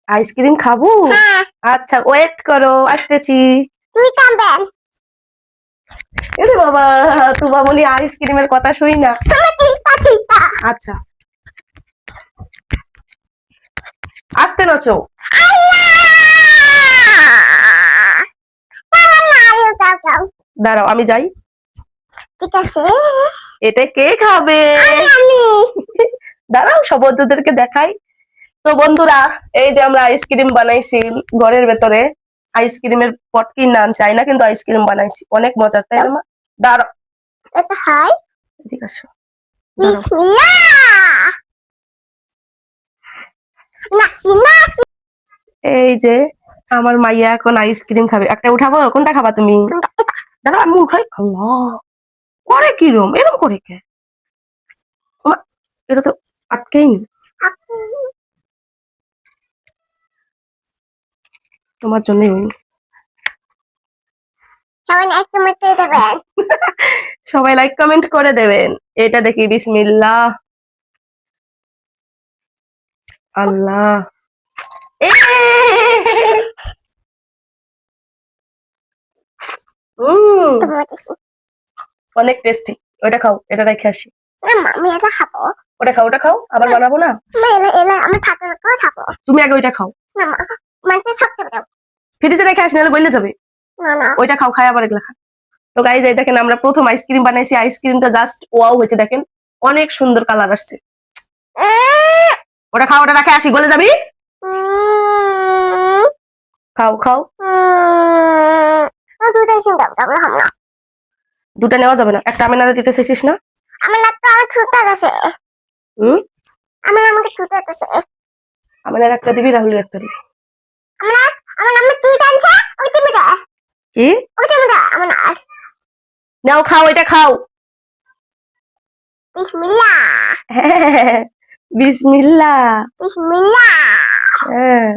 Ice cream খাবো? আচ্ছা wait করো, আসতেছি। তুই কামবেন এরে বাবা, তুবা বলি আইসক্রিমের কথা শুই না। আচ্ছা আসতে নাচো। দাঁড়াও আমি যাই। ঠিক আছে, এটা কে খাবে? দাঁড়াও সব বন্ধুদেরকে দেখাই। তো বন্ধুরা, এই যে আমরা আইসক্রিম বানাইছি ঘরের ভেতরে। আইসক্রিমের পট কিনে আনছি, আইনা কিন্তু আইসক্রিম বানাইছি, অনেক মজার, তাই না মা? দাঁড়াও, এটা হাই এদিকে আসো। বিসমিল্লাহ। নাচি নাচি। এই যে আমার মাইয়া এখন আইসক্রিম খাবে। একটা উঠাবো? কোনটা খাবা তুমি? দাঁড়াও আমি উঠাই। আল্লাহ, করে কিরম, এরম করে কে? ওমা, এটা তো আটকেই নি। তোমার জন্যই হইনি। সবাই এক চামচ দিয়ে দেবেন। সবাই লাইক কমেন্ট করে দেবেন। এটা দেখি, বিসমিল্লাহ। আল্লাহ, এ! অনেক টেস্টি। ওটা খাও, এটা রেখে আসি। আমি এটা খাবো। ওটা খাও, ওটা খাও, আবার বানাবো না। আমি খাবো। তুমি আগে ওইটা খাও। মানে সব খেয়ে দাও। ফ্রিজে রেখে আসি, নাহলে গলে যাবে। না ওইটা খাও, খাই আবার এগুলা খা। তো গাইজ, এই দেখেন আমরা প্রথম আইসক্রিম বানাইছি। আইসক্রিমটা জাস্ট ওয়াও হয়েছে, দেখেন অনেক সুন্দর কালার আসছে। ওটা খাও, ওটা রেখে আসি, গলে যাবি। খাও খাও। দুটা নেওয়া যাবে না, একটা আমিনারে দিতে চাইছিস না? আমার তো আমার ছুটে গেছে। আমাকে ছুটে গেছে। আমিনার একটা দিবি, রাহুলের একটা দিবি। আমার নাম তুই জানছে, ওই তুমি দা। কি? ওই তুমি দা, আমার নাম। নাও খাও, এটা খাও। বিসমিল্লাহ। বিসমিল্লাহ। বিসমিল্লাহ। হ্যাঁ।